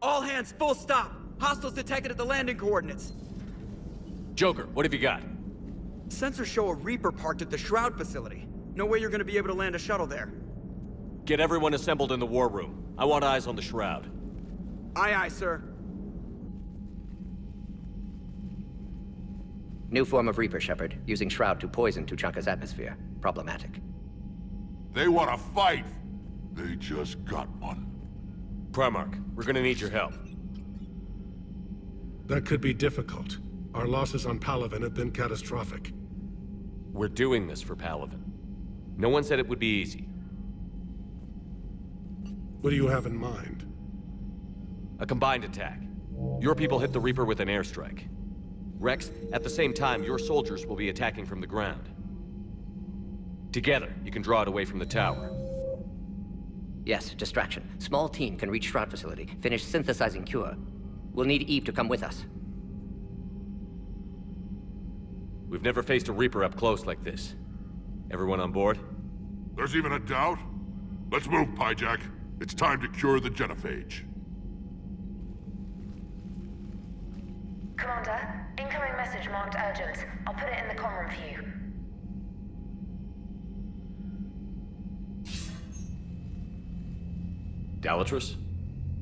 All hands, full stop! Hostiles detected at the landing coordinates. Joker, what have you got? Sensors show a Reaper parked at the Shroud facility. No way you're gonna be able to land a shuttle there. Get everyone assembled in the war room. I want eyes on the Shroud. Aye, aye, sir. New form of Reaper, Shepard. Using Shroud to poison Tuchanka's atmosphere. Problematic. They want to fight. They just got one. Primarch, we're gonna need your help. That could be difficult. Our losses on Palaven have been catastrophic. We're doing this for Palaven. No one said it would be easy. What do you have in mind? A combined attack. Your people hit the Reaper with an airstrike. Rex, at the same time, your soldiers will be attacking from the ground. Together, you can draw it away from the tower. Yes, distraction. Small team can reach Shroud facility, finish synthesizing Cure. We'll need Eve to come with us. We've never faced a Reaper up close like this. Everyone on board? There's even a doubt? Let's move, Pyjack. It's time to cure the genophage. Commander, incoming message marked urgent. I'll put it in the comm room for you. Dalatrus?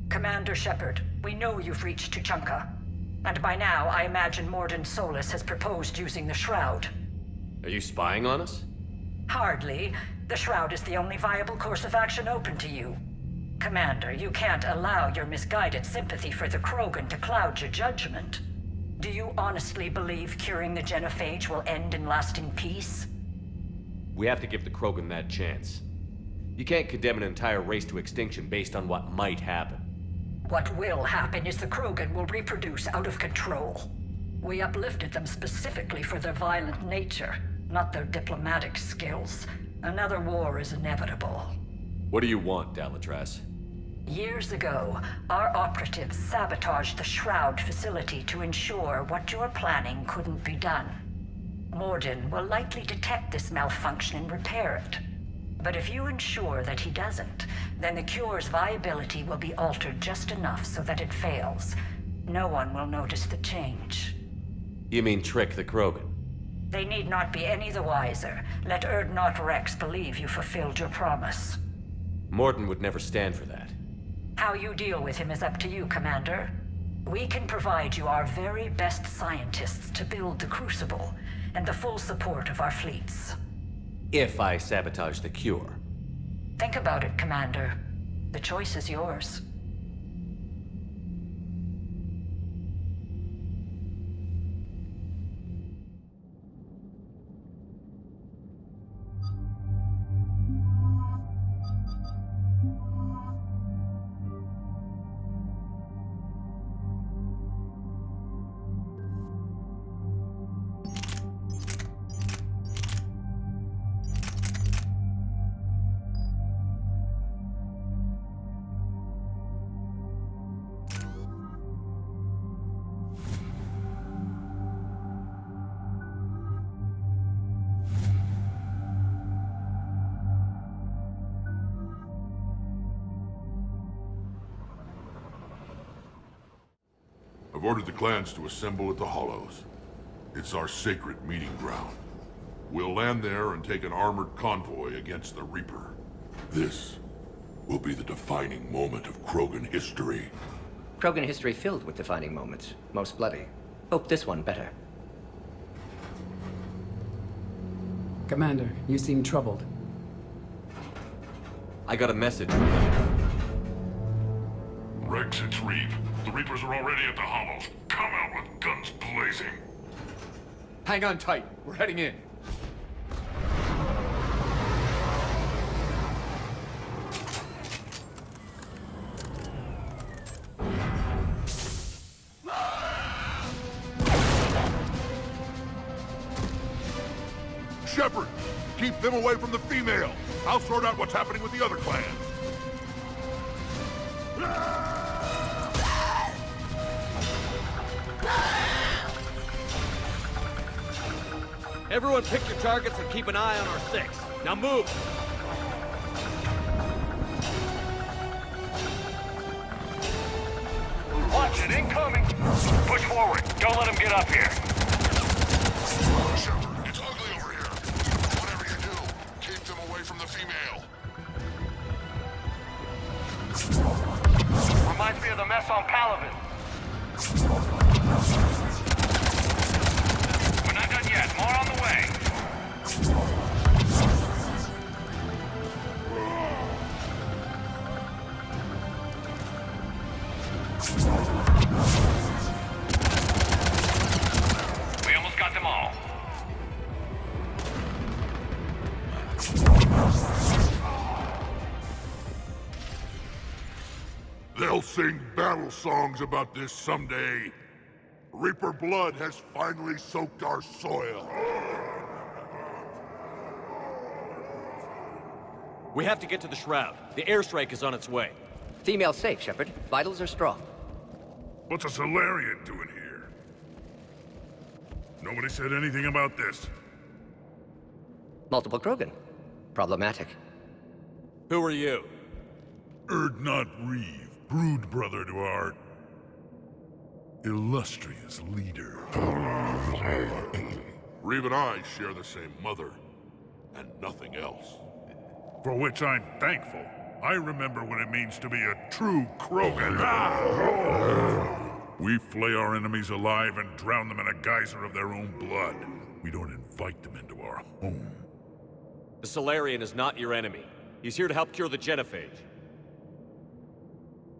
Commander Shepard, we know you've reached Tuchanka. And by now, I imagine Mordin Solus has proposed using the Shroud. Are you spying on us? Hardly. The Shroud is the only viable course of action open to you. Commander, you can't allow your misguided sympathy for the Krogan to cloud your judgment. Do you honestly believe curing the genophage will end in lasting peace? We have to give the Krogan that chance. You can't condemn an entire race to extinction based on what might happen. What will happen is the Krogan will reproduce out of control. We uplifted them specifically for their violent nature, not their diplomatic skills. Another war is inevitable. What do you want, Dalatrus? Years ago, our operatives sabotaged the Shroud facility to ensure what you're planning couldn't be done. Mordin will likely detect this malfunction and repair it. But if you ensure that he doesn't, then the cure's viability will be altered just enough so that it fails. No one will notice the change. You mean trick the Krogan? They need not be any the wiser. Let Urdnot Rex believe you fulfilled your promise. Mordin would never stand for that. How you deal with him is up to you, Commander. We can provide you our very best scientists to build the Crucible, and the full support of our fleets. If I sabotage the cure. Think about it, Commander. The choice is yours. I've ordered the clans to assemble at the Hollows. It's our sacred meeting ground. We'll land there and take an armored convoy against the Reaper. This will be the defining moment of Krogan history. Krogan history filled with defining moments. Most bloody. Hope this one better. Commander, you seem troubled. I got a message from them. Rex, it's Reeve. The Reapers are already at the Hollows. Come out with guns blazing. Hang on tight. We're heading in. Shepard, keep them away from the female. I'll sort out what's happening with the other clans. Everyone pick your targets and keep an eye on our six. Now move! Attention, incoming! Push forward. Don't let him get up here. Shepard, it's ugly over here. Whatever you do, keep them away from the female. Reminds me of the mess on Palaven. We're not done yet. More on the way. We almost got them all. They'll sing battle songs about this someday. Reaper blood has finally soaked our soil. We have to get to the Shroud. The airstrike is on its way. Female safe, Shepard. Vitals are strong. What's a Solarian doing here? Nobody said anything about this. Multiple Krogan. Problematic. Who are you? Erdnot Reeve, brood brother to our illustrious leader. Reeve and I share the same mother, and nothing else. For which I'm thankful. I remember what it means to be a true Krogan. We flay our enemies alive and drown them in a geyser of their own blood. We don't invite them into our home. The Solarian is not your enemy. He's here to help cure the genophage.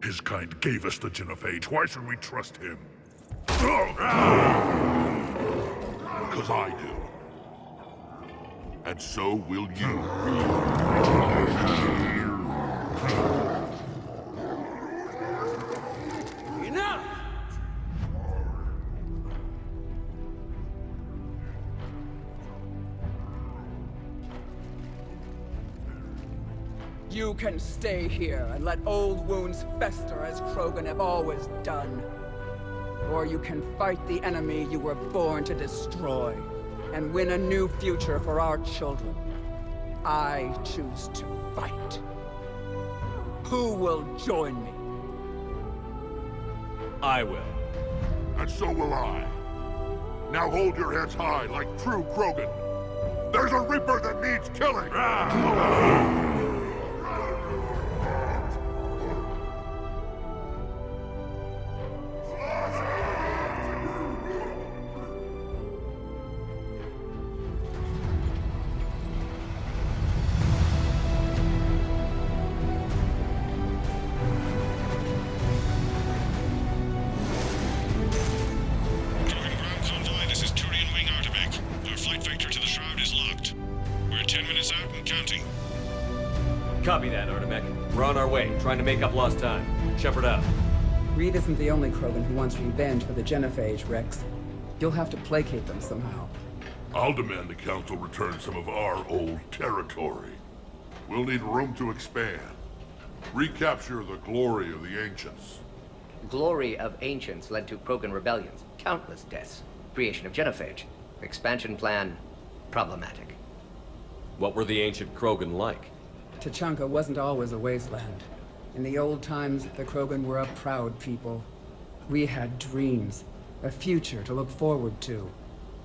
His kind gave us the genophage. Why should we trust him? Because I do. And so will you. Enough! You can stay here and let old wounds fester as Krogan have always done. Or you can fight the enemy you were born to destroy, and win a new future for our children. I choose to fight. Who will join me? I will. And so will I. Now hold your heads high like true Krogan. There's a Reaper that needs killing! Copy that, Artemek. We're on our way, trying to make up lost time. Shepard out. Reed isn't the only Krogan who wants revenge for the genophage, Rex. You'll have to placate them somehow. I'll demand the Council return some of our old territory. We'll need room to expand. Recapture the glory of the Ancients. Glory of Ancients led to Krogan rebellions, countless deaths, creation of genophage. Expansion plan, problematic. What were the ancient Krogan like? Tachanka wasn't always a wasteland. In the old times, the Krogan were a proud people. We had dreams, a future to look forward to.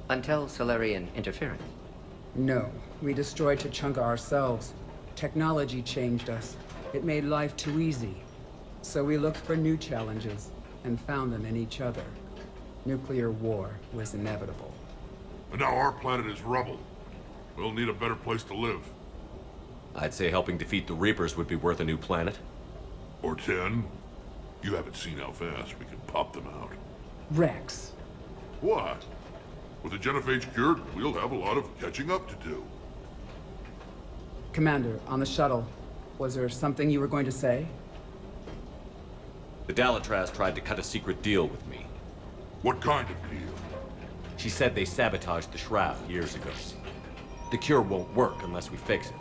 Until Solarian interference. No, we destroyed Tachanka ourselves. Technology changed us. It made life too easy. So we looked for new challenges, and found them in each other. Nuclear war was inevitable. And now our planet is rubble. We'll need a better place to live. I'd say helping defeat the Reapers would be worth a new planet. Or 10. You haven't seen how fast we can pop them out. Rex. What? With the genophage cured, we'll have a lot of catching up to do. Commander, on the shuttle, was there something you were going to say? The Dalatraz tried to cut a secret deal with me. What kind of deal? She said they sabotaged the Shroud years ago. The cure won't work unless we fix it.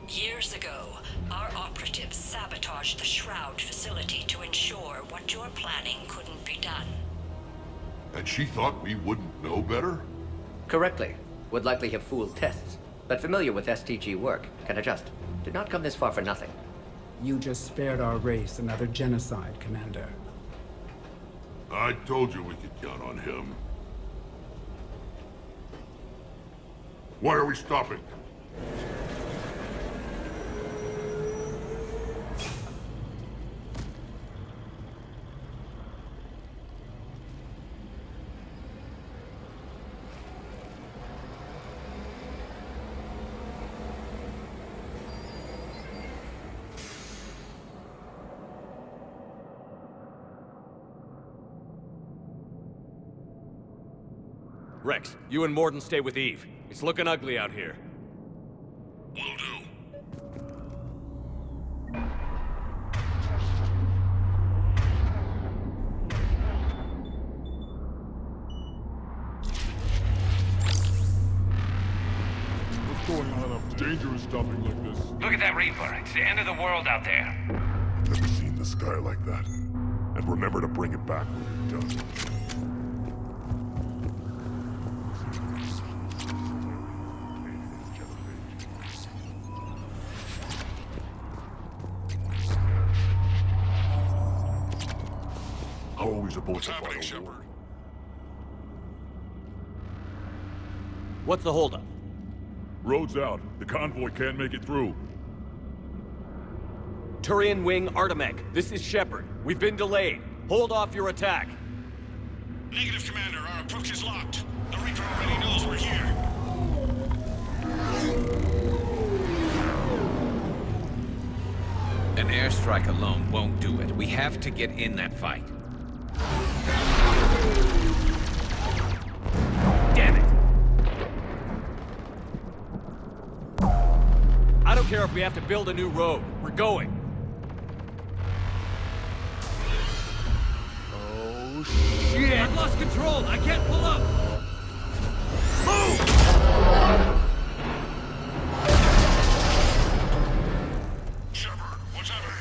Years ago, our operatives sabotaged the Shroud facility to ensure what you're planning couldn't be done. And she thought we wouldn't know better? Correctly. Would likely have fooled tests, but familiar with STG work, can adjust. Did not come this far for nothing. You just spared our race another genocide, Commander. I told you we could count on him. Why are we stopping? Rex, you and Morden stay with Eve. It's looking ugly out here. Will do. What's going on up there? Dangerous stopping like this. Look at that Reaper. It's the end of the world out there. Never seen the sky like that. And remember to bring it back when you're done. Always aboard. What's happening, Shepard? What's the holdup? Road's out. The convoy can't make it through. Turian Wing Artemech, this is Shepard. We've been delayed. Hold off your attack. Negative, Commander. Our approach is locked. The Reaper already knows we're here. An airstrike alone won't do it. We have to get in that fight. Damn it! I don't care if we have to build a new road. We're going. Oh, shit! I've lost control! I can't pull up! Move! Shepard, what's happening?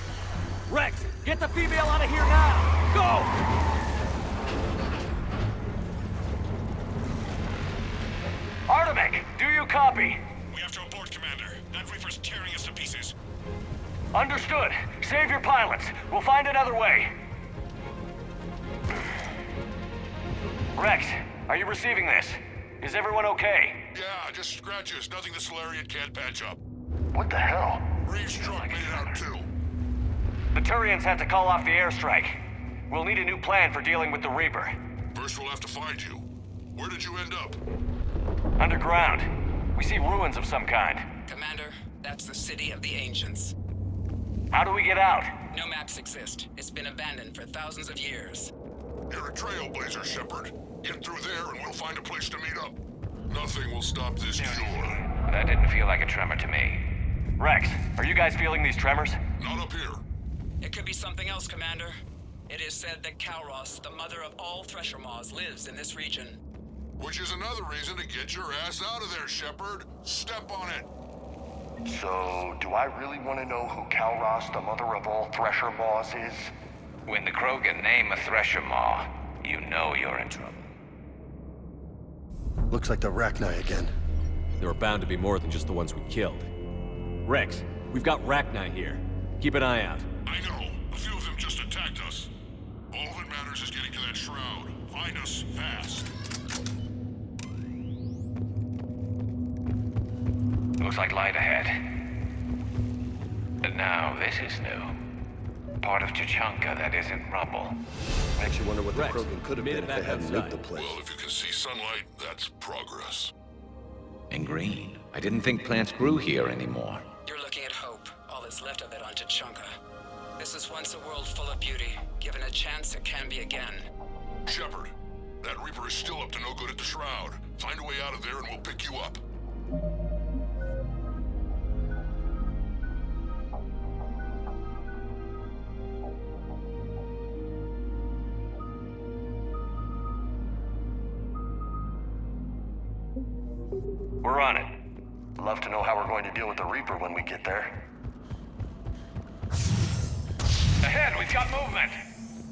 Rex, get the female out of here now! Go! Artemech, do you copy? We have to abort, Commander. That Reaper's tearing us to pieces. Understood. Save your pilots. We'll find another way. Rex, are you receiving this? Is everyone okay? Yeah, just scratches. Nothing the Solarian can't patch up. What the hell? Reeves' truck made it out too. The Turians had to call off the airstrike. We'll need a new plan for dealing with the Reaper. First we'll have to find you. Where did you end up? Underground. We see ruins of some kind. Commander, that's the city of the ancients. How do we get out? No maps exist. It's been abandoned for thousands of years. You're a trailblazer, Shepard. Get through there and we'll find a place to meet up. Nothing will stop this cure. That didn't feel like a tremor to me. Rex, are you guys feeling these tremors? Not up here. It could be something else, Commander. It is said that Kalros, the mother of all Thresher Maws, lives in this region. Which is another reason to get your ass out of there, Shepard. Step on it. So, do I really want to know who Kalros, the mother of all Thresher Maws, is? When the Krogan name a Thresher Maw, you know you're in trouble. Looks like the Rachni again. There are bound to be more than just the ones we killed. Rex, we've got Rachni here. Keep an eye out. I know. A few of them just attacked us. All that matters is getting to that shroud. Find us fast. Looks like light ahead. But now this is new. Part of Tuchanka that isn't rubble. Makes you wonder what Rex, the Krogan could have made been it if they back hadn't outside. nuked the place. Well, if you can see sunlight, that's progress. And green. I didn't think plants grew here anymore. You're looking at hope, all that's left of it on Tuchanka. This is once a world full of beauty. Given a chance, it can be again. Shepard, that Reaper is still up to no good at the shroud. Find a way out of there and we'll pick you up. We're on it. Love to know how we're going to deal with the Reaper when we get there. Ahead, we've got movement.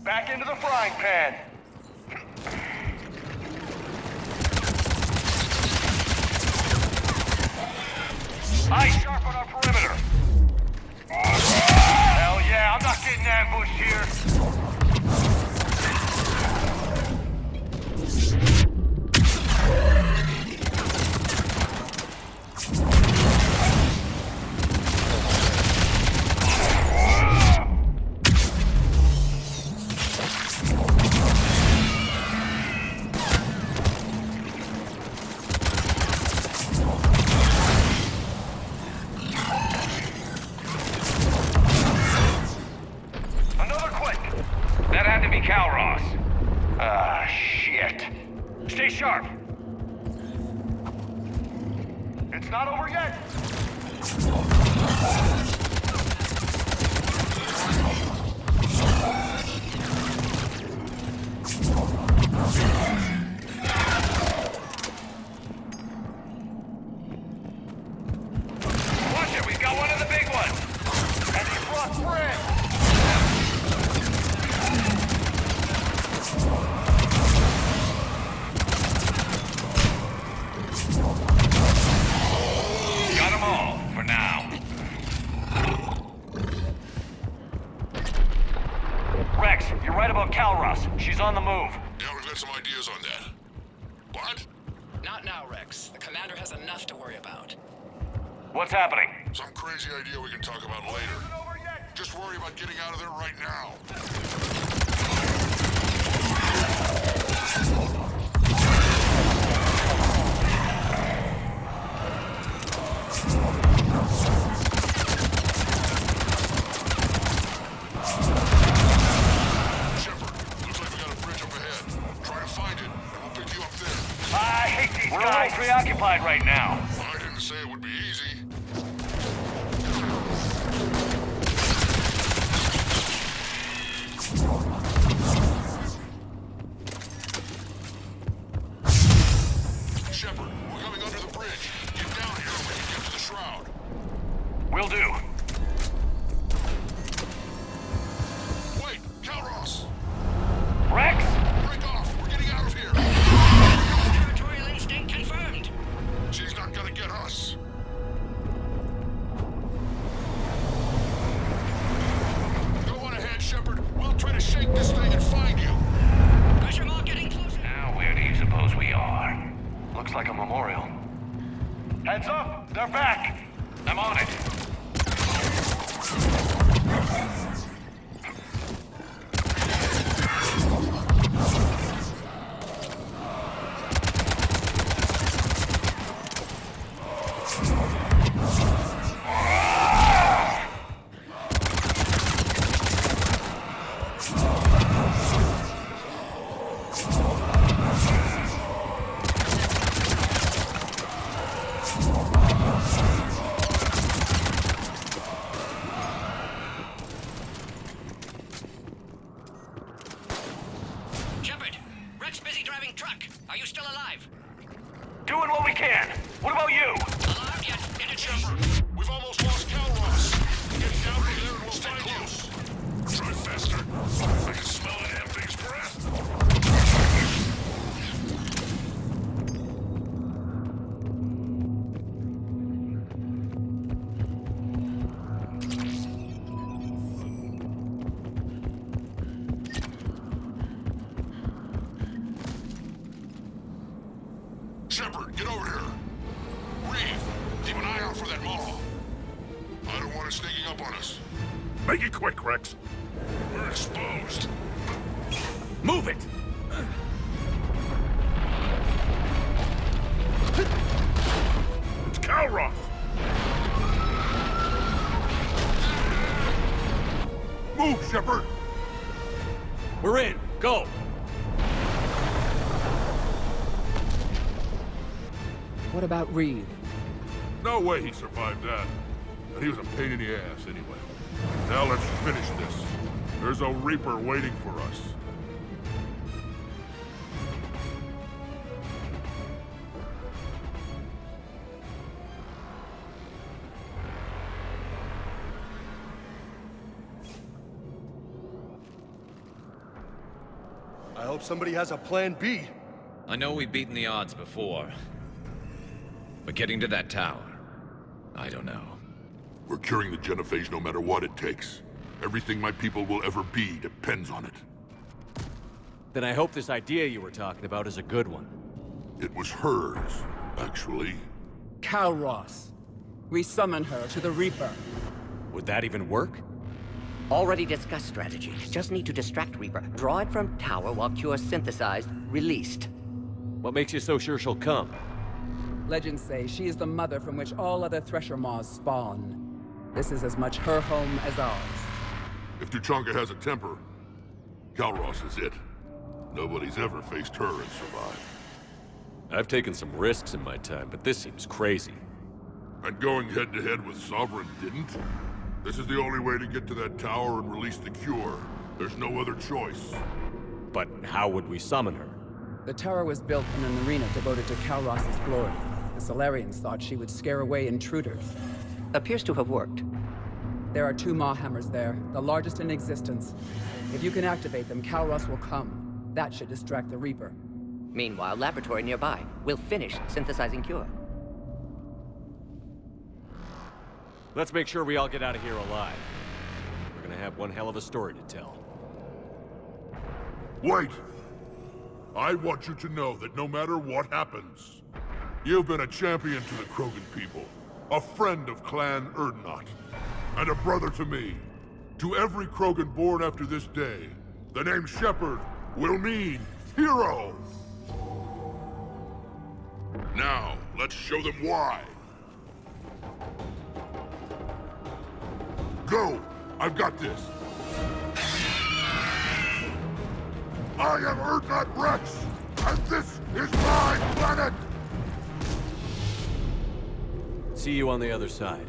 Back into the frying pan. Eyes sharp on our perimeter. Hell yeah, I'm not getting ambushed here. sharp. It's not over yet. Watch it, we've got one of the big ones. And he brought friends. Got them all, for now. Rex, you're right about Calros. She's on the move. Yeah, we've got some ideas on that. What? Not now, Rex. The commander has enough to worry about. What's happening? Some crazy idea we can talk about later. Just worry about getting out of there right now. Shepard, looks like we got a bridge up ahead. Try to find it, and we'll pick you up there. I hate these guys. We're a little preoccupied right now. I didn't say it would be easy. Shepard, we're coming under the bridge. Get down here when you get to the shroud. Will do. Wait, Calros! Rex? Break off! We're getting out of here! Territorial instinct confirmed. She's not gonna get us. Go on ahead, Shepard. We'll try to shake this thing and find you. Pressure mark getting closer. Now where do you suppose we are? Looks like a memorial. Heads up! They're back! I'm on it. Shepard, Rex busy driving truck. Are you still alive? Doing what we can. What about you? Alarmed yet? Get it, Shepard, we've almost lost Calros. Get down from there and we'll find close. Try faster. I can smell the damn thing's breath. Shepard, get over here. Reeve, keep an eye out for that mall. I don't want it sneaking up on us. Make it quick, Rex. We're exposed. Move it! It's Calros! Move, Shepard! We're in. Go! What about Reeve? No way he survived that. And he was a pain in the ass anyway. Now let's finish this. There's a Reaper waiting for us. I hope somebody has a plan B. I know we've beaten the odds before. But getting to that tower, I don't know. We're curing the genophage no matter what it takes. Everything my people will ever be depends on it. Then I hope this idea you were talking about is a good one. It was hers, actually. Calros. We summon her to the Reaper. Would that even work? Already discussed strategy. Just need to distract Reaper. Draw it from tower while Cure synthesized, released. What makes you so sure she'll come? Legends say she is the mother from which all other Thresher Maws spawn. This is as much her home as ours. If Tuchanka has a temper, Calros is it. Nobody's ever faced her and survived. I've taken some risks in my time, but this seems crazy. And going head-to-head with Sovereign didn't? This is the only way to get to that tower and release the cure. There's no other choice. But how would we summon her? The tower was built in an arena devoted to Kalros's glory. The Solarians thought she would scare away intruders. Appears to have worked. There are 2 Maw hammers there, the largest in existence. If you can activate them, Kalros will come. That should distract the Reaper. Meanwhile, laboratory nearby. We'll finish synthesizing cure. Let's make sure we all get out of here alive. We're gonna have one hell of a story to tell. Wait! I want you to know that no matter what happens, you've been a champion to the Krogan people, a friend of Clan Erdnot, and a brother to me. To every Krogan born after this day, the name Shepard will mean hero! Now, let's show them why. Go! I've got this! I am Erdnot Rex, and this is my planet! See you on the other side.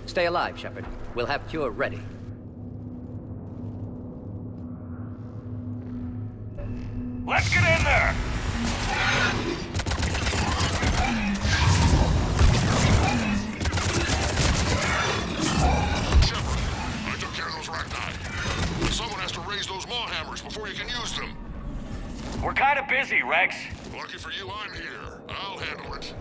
Stay alive, Shepard. We'll have cure ready. Let's get in there! Shepard, I took care of those Rachni. Someone has to raise those Maw hammers before you can use them. We're kind of busy, Rex. Lucky for you, I'm here. I'll handle it.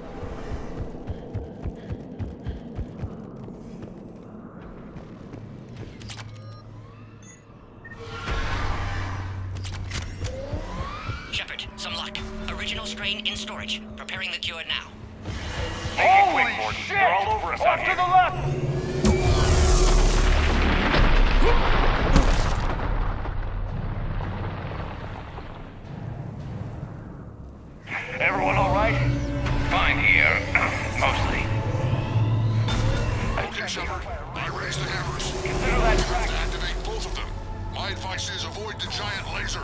Shepard, some luck. Original strain in storage. Preparing the cure now. Holy shit! They're all over us out here. To the left! Everyone all right? Fine here. Mostly. Okay, Shepard. I raised the hammers. Consider that track. Activate both of them. My advice is avoid the giant laser.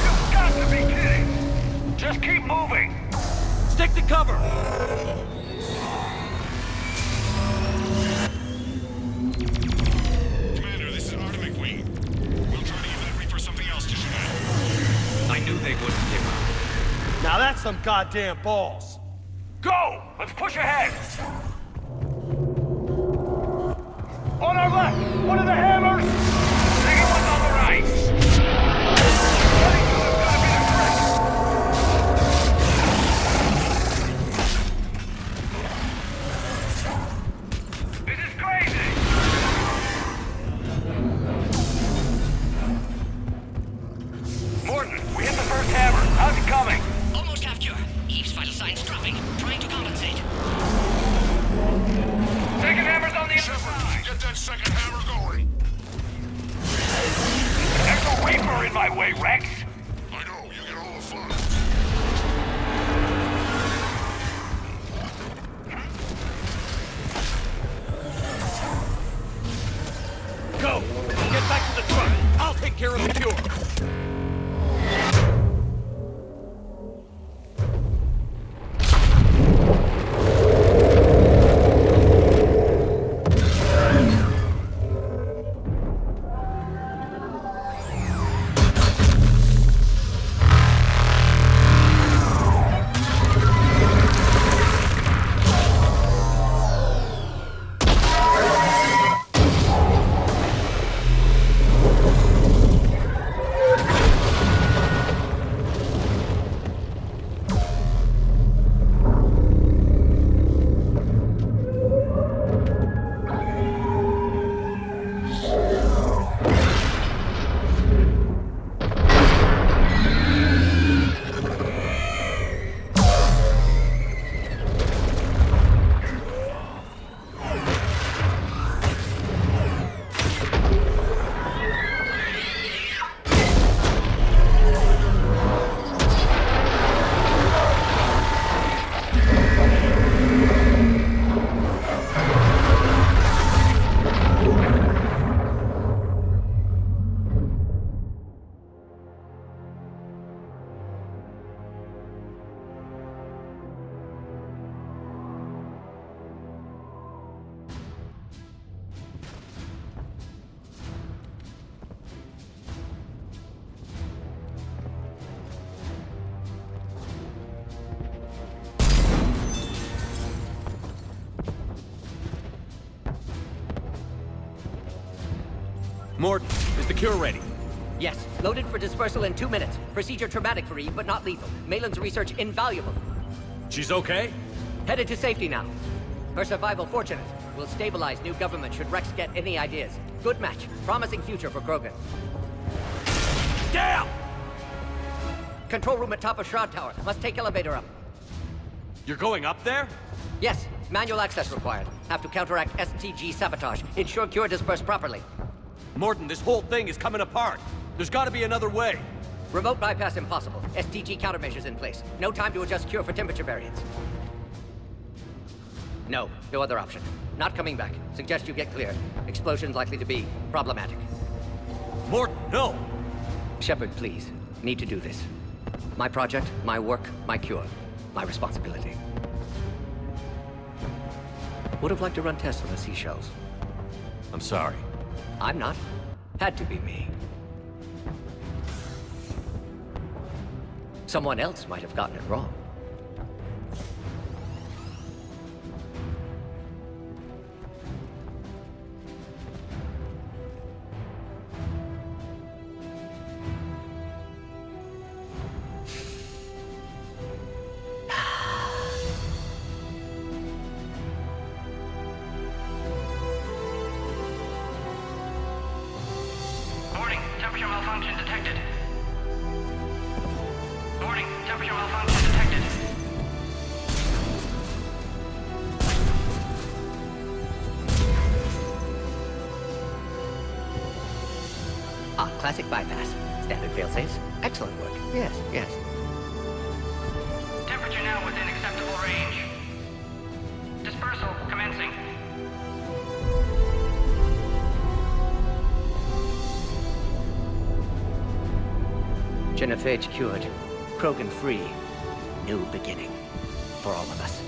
You've got to be kidding! Just keep moving! Stick to cover! Commander, this is Artemic Wing. We'll try to give that Reaper something else to shoot at. I knew they wouldn't give up. Now that's some goddamn balls. Go! Let's push ahead! On our left! One of the hammers! Second one's on the right! Getting to them's gonna be the trick! This is crazy! Morton, we hit the first hammer. How's it coming? Almost have cure. Eve's vital signs dropping. Trying to compensate. Second hammer's on the other side! Get that second hammer going. Mort, is the cure ready? Yes, loaded for dispersal in 2 minutes. Procedure traumatic for Eve, but not lethal. Malin's research invaluable. She's okay? Headed to safety now. Her survival fortunate. Will stabilize new government should Rex get any ideas. Good match. Promising future for Krogan. Damn! Control room at top of Shroud Tower. Must take elevator up. You're going up there? Yes, manual access required. Have to counteract STG sabotage. Ensure cure dispersed properly. Morton, this whole thing is coming apart. There's gotta be another way. Remote bypass impossible. STG countermeasures in place. No time to adjust cure for temperature variance. No other option. Not coming back. Suggest you get clear. Explosion's likely to be problematic. Morton, no! Shepard, please. Need to do this. My project, my work, my cure. My responsibility. Would have liked to run tests on the seashells. I'm sorry. I'm not. Had to be me. Someone else might have gotten it wrong. Warning, temperature malfunction detected. Warning, temperature malfunction detected. Ah, classic bypass. Standard failsafes. Excellent work. Yes. Temperature now within acceptable range. Dispersal commencing. Genophage cured. Krogan free. New beginning. For all of us.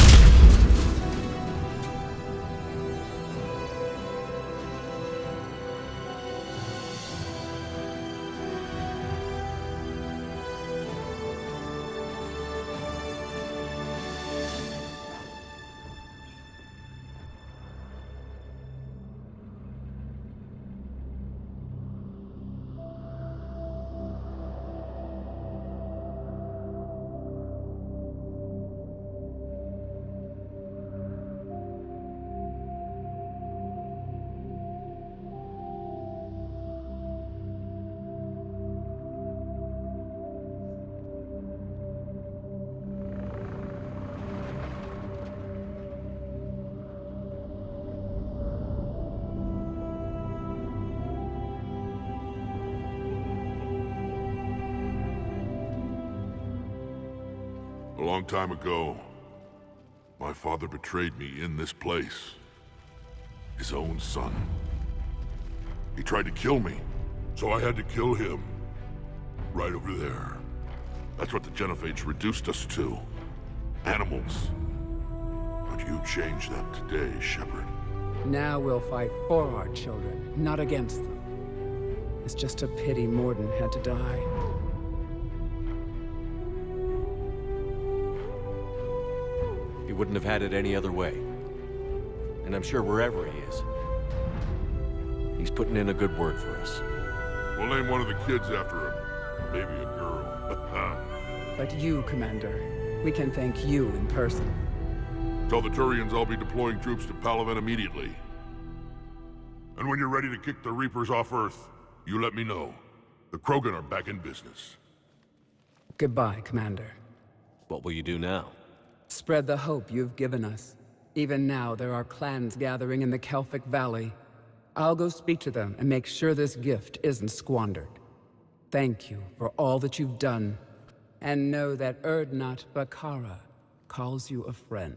A long time ago, my father betrayed me in this place. His own son. He tried to kill me, so I had to kill him. Right over there. That's what the Genophage reduced us to. Animals. But you changed that today, Shepard. Now we'll fight for our children, not against them. It's just a pity Morden had to die. He wouldn't have had it any other way. And I'm sure wherever he is, he's putting in a good word for us. We'll name one of the kids after him. Maybe a girl. But you, Commander, we can thank you in person. Tell the Turians I'll be deploying troops to Palaven immediately. And when you're ready to kick the Reapers off Earth, you let me know. The Krogan are back in business. Goodbye, Commander. What will you do now? Spread the hope you've given us. Even now, there are clans gathering in the Kelphic Valley. I'll go speak to them and make sure this gift isn't squandered. Thank you for all that you've done. And know that Erdnot Bakara calls you a friend.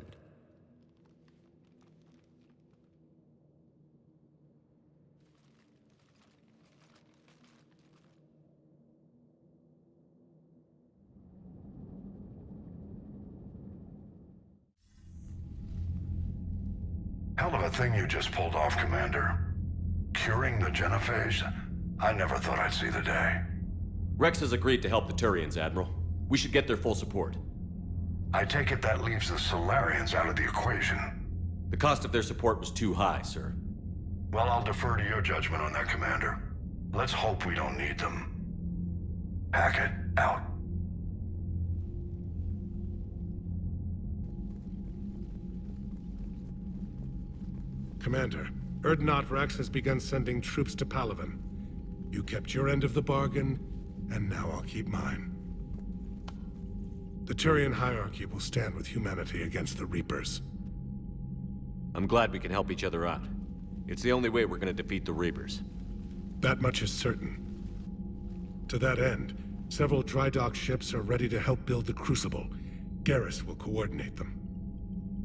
Hell of a thing you just pulled off, Commander. Curing the Genophage? I never thought I'd see the day. Rex has agreed to help the Turians, Admiral. We should get their full support. I take it that leaves the Solarians out of the equation. The cost of their support was too high, sir. Well, I'll defer to your judgment on that, Commander. Let's hope we don't need them. Hackett, out. Commander, Erdnot Rex has begun sending troops to Palaven. You kept your end of the bargain, and now I'll keep mine. The Turian hierarchy will stand with humanity against the Reapers. I'm glad we can help each other out. It's the only way we're gonna defeat the Reapers. That much is certain. To that end, several dry dock ships are ready to help build the Crucible. Garrus will coordinate them.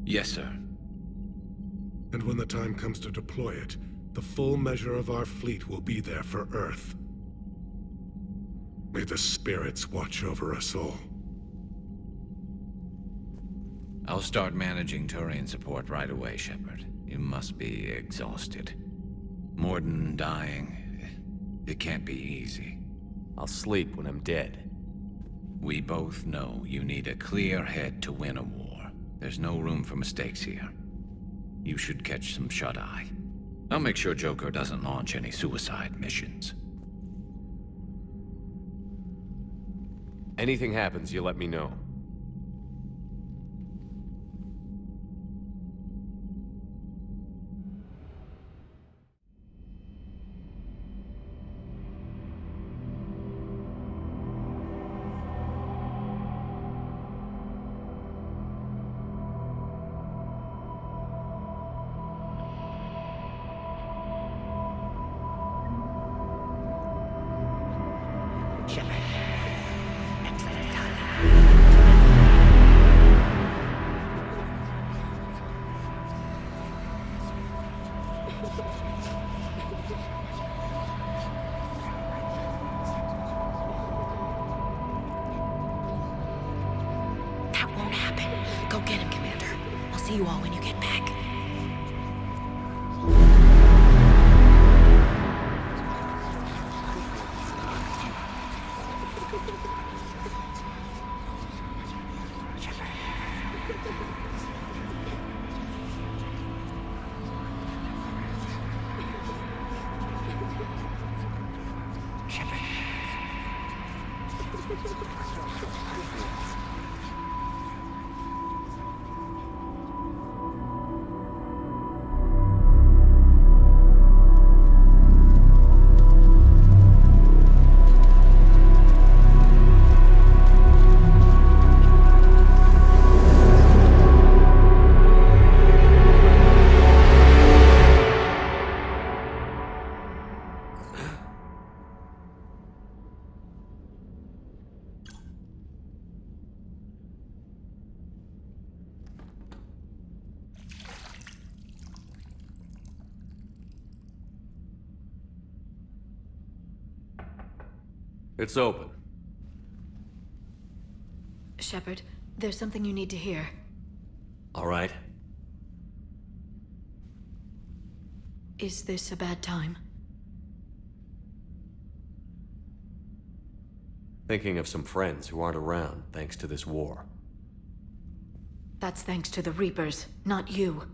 Yes, sir. And when the time comes to deploy it, the full measure of our fleet will be there for Earth. May the spirits watch over us all. I'll start managing Turian support right away, Shepard. You must be exhausted. Morden dying, it can't be easy. I'll sleep when I'm dead. We both know you need a clear head to win a war. There's no room for mistakes here. You should catch some shut-eye. I'll make sure Joker doesn't launch any suicide missions. Anything happens, you let me know. That won't happen. Go get him, Commander. I'll see you all when you get back. It's open. Shepard, there's something you need to hear. All right. Is this a bad time? Thinking of some friends who aren't around thanks to this war. That's thanks to the Reapers, not you.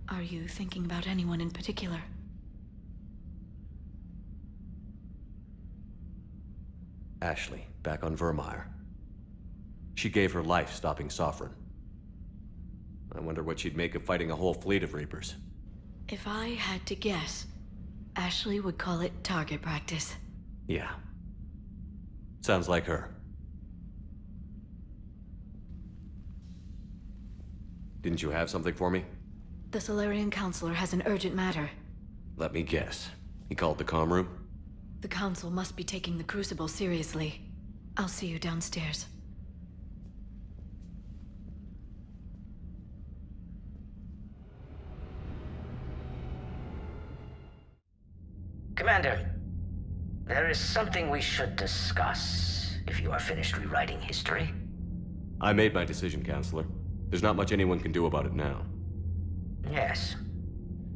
Are you thinking about anyone in particular? Ashley, back on Vermeer. She gave her life stopping Sovereign. I wonder what she'd make of fighting a whole fleet of Reapers. If I had to guess, Ashley would call it target practice. Yeah. Sounds like her. Didn't you have something for me? The Solarian Counselor has an urgent matter. Let me guess. He called the comm room? The Council must be taking the Crucible seriously. I'll see you downstairs. Commander, there is something we should discuss, if you are finished rewriting history. I made my decision, Counselor. There's not much anyone can do about it now. Yes.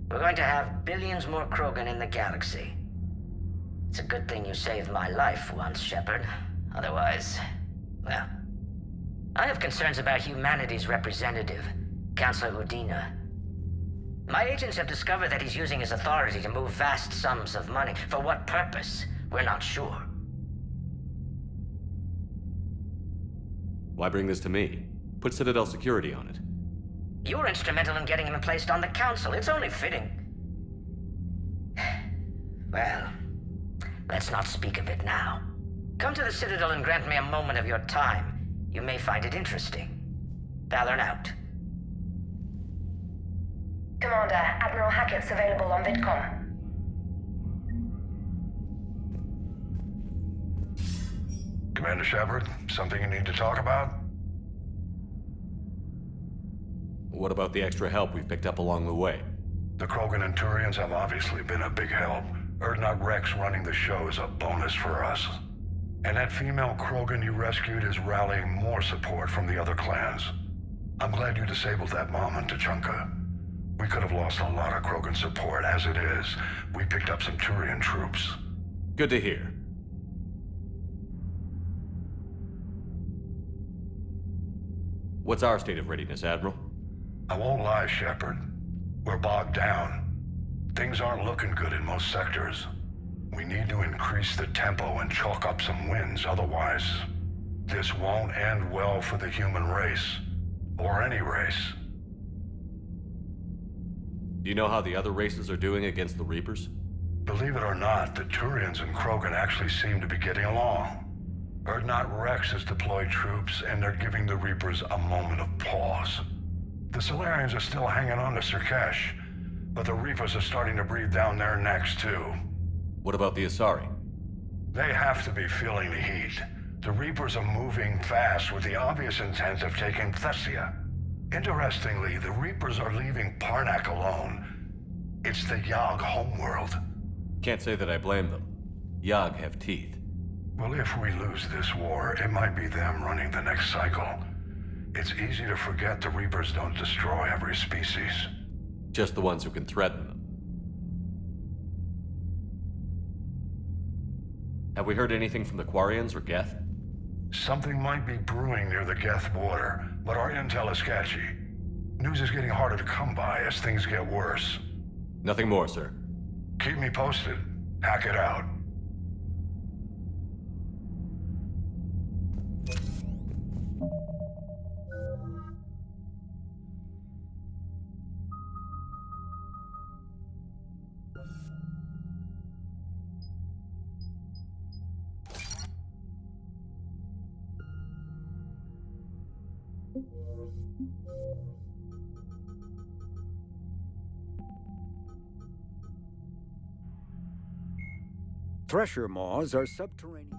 We're going to have billions more Krogan in the galaxy. It's a good thing you saved my life once, Shepard. Otherwise, well... I have concerns about humanity's representative, Councilor Udina. My agents have discovered that he's using his authority to move vast sums of money. For what purpose? We're not sure. Why bring this to me? Put Citadel security on it. You were instrumental in getting him placed on the council. It's only fitting. Well, let's not speak of it now. Come to the Citadel and grant me a moment of your time. You may find it interesting. Valorn out. Commander, Admiral Hackett's available on VidCom. Commander Shepard, something you need to talk about? What about the extra help we've picked up along the way? The Krogan and Turians have obviously been a big help. Urdnot Rex running the show is a bonus for us. And that female Krogan you rescued is rallying more support from the other clans. I'm glad you disabled that bomb in Tuchanka. We could have lost a lot of Krogan support. As it is, we picked up some Turian troops. Good to hear. What's our state of readiness, Admiral? I won't lie, Shepard. We're bogged down. Things aren't looking good in most sectors. We need to increase the tempo and chalk up some wins, otherwise, this won't end well for the human race. Or any race. Do you know how the other races are doing against the Reapers? Believe it or not, the Turians and Krogan actually seem to be getting along. Urdnot Rex has deployed troops, and they're giving the Reapers a moment of pause. The Solarians are still hanging on to Sirkesh, but the Reapers are starting to breathe down their necks, too. What about the Asari? They have to be feeling the heat. The Reapers are moving fast with the obvious intent of taking Thessia. Interestingly, the Reapers are leaving Parnak alone. It's the Yogg homeworld. Can't say that I blame them. Yogg have teeth. Well, if we lose this war, it might be them running the next cycle. It's easy to forget the Reapers don't destroy every species. Just the ones who can threaten them. Have we heard anything from the Quarians or Geth? Something might be brewing near the Geth border, but our intel is sketchy. News is getting harder to come by as things get worse. Nothing more, sir. Keep me posted. Hack it out. Thresher maws are subterranean.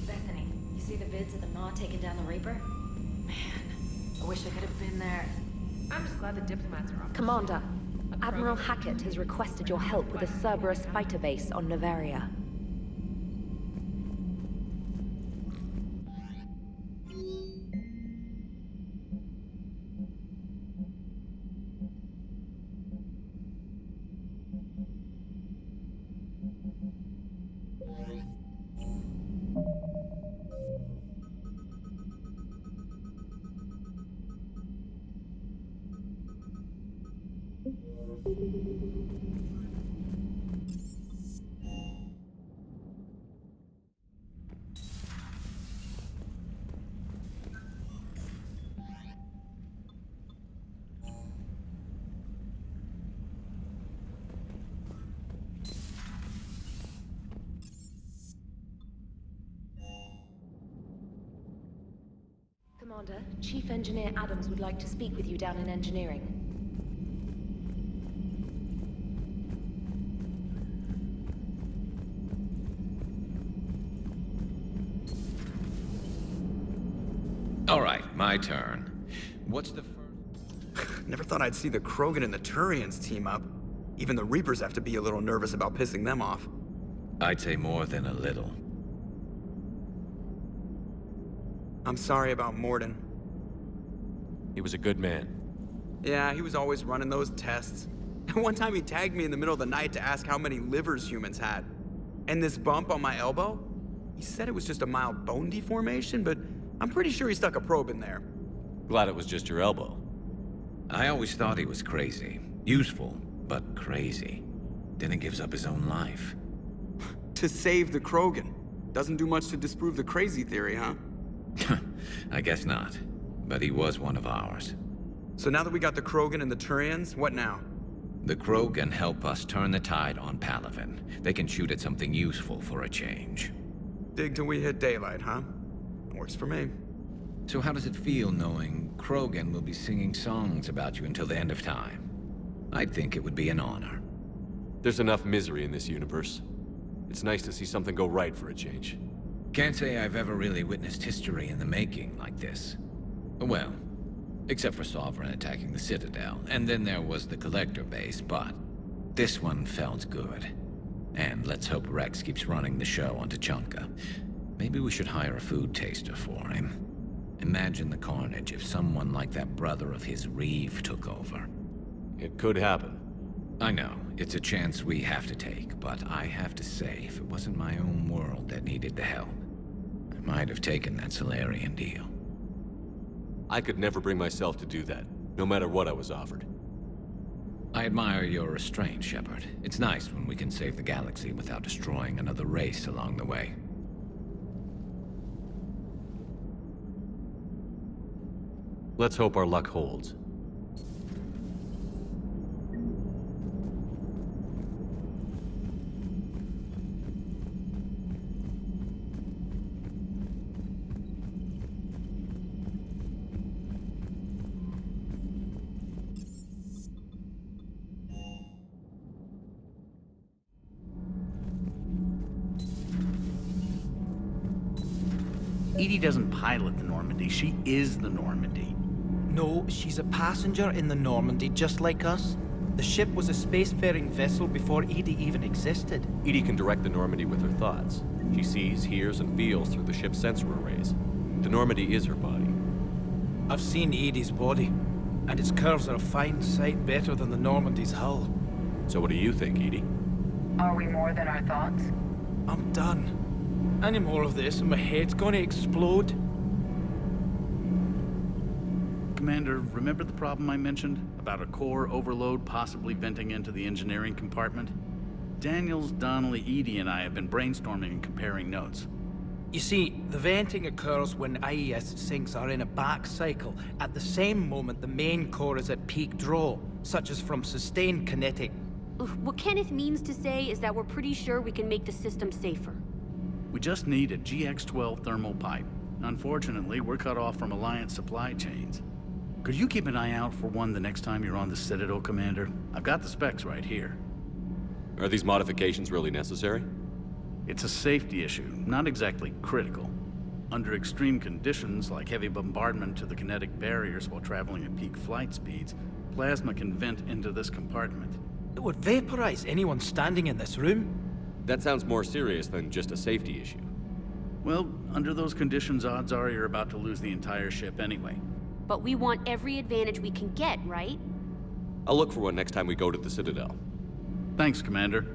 Bethany, you see the vids of the Maw taking down the Reaper? Man, I wish I could have been there. I'm just glad the diplomats are off. Commander, Admiral Hackett has requested your help with a Cerberus fighter base on Novaria. Commander, Chief Engineer Adams would like to speak with you down in engineering. My turn. What's the Never thought I'd see the Krogan and the Turians team up. Even the Reapers have to be a little nervous about pissing them off. I'd say more than a little. I'm sorry about Morden. He was a good man. Yeah, he was always running those tests. And one time he tagged me in the middle of the night to ask how many livers humans had. And this bump on my elbow? He said it was just a mild bone deformation, but I'm pretty sure he stuck a probe in there. Glad it was just your elbow. I always thought he was crazy. Useful, but crazy. Then he gives up his own life. To save the Krogan. Doesn't do much to disprove the crazy theory, huh? I guess not. But he was one of ours. So now that we got the Krogan and the Turians, what now? The Krogan help us turn the tide on Palaven. They can shoot at something useful for a change. Dig till we hit daylight, huh? Works for me. So how does it feel knowing Krogan will be singing songs about you until the end of time? I'd think it would be an honor. There's enough misery in this universe. It's nice to see something go right for a change. Can't say I've ever really witnessed history in the making like this. Well, except for Sovereign attacking the Citadel, and then there was the Collector base, but this one felt good. And let's hope Rex keeps running the show on Tuchanka. Maybe we should hire a food taster for him. Imagine the carnage if someone like that brother of his, Reeve, took over. It could happen. I know, it's a chance we have to take, but I have to say, if it wasn't my own world that needed the help, I might have taken that Solarian deal. I could never bring myself to do that, no matter what I was offered. I admire your restraint, Shepard. It's nice when we can save the galaxy without destroying another race along the way. Let's hope our luck holds. Edie doesn't pilot the Normandy, she is the Normandy. No, she's a passenger in the Normandy, just like us. The ship was a spacefaring vessel before Edie even existed. Edie can direct the Normandy with her thoughts. She sees, hears, and feels through the ship's sensor arrays. The Normandy is her body. I've seen Edie's body, and its curves are a fine sight better than the Normandy's hull. So what do you think, Edie? Are we more than our thoughts? I'm done. Any more of this and my head's gonna explode. Commander, remember the problem I mentioned? About a core overload possibly venting into the engineering compartment? Daniels, Donnelly, Edie, and I have been brainstorming and comparing notes. You see, the venting occurs when IES sinks are in a back cycle. At the same moment, the main core is at peak draw, such as from sustained kinetic. What Kenneth means to say is that we're pretty sure we can make the system safer. We just need a GX-12 thermal pipe. Unfortunately, we're cut off from Alliance supply chains. Could you keep an eye out for one the next time you're on the Citadel, Commander? I've got the specs right here. Are these modifications really necessary? It's a safety issue, not exactly critical. Under extreme conditions, like heavy bombardment to the kinetic barriers while traveling at peak flight speeds, plasma can vent into this compartment. It would vaporize anyone standing in this room. That sounds more serious than just a safety issue. Well, under those conditions, odds are you're about to lose the entire ship anyway. But we want every advantage we can get, right? I'll look for one next time we go to the Citadel. Thanks, Commander.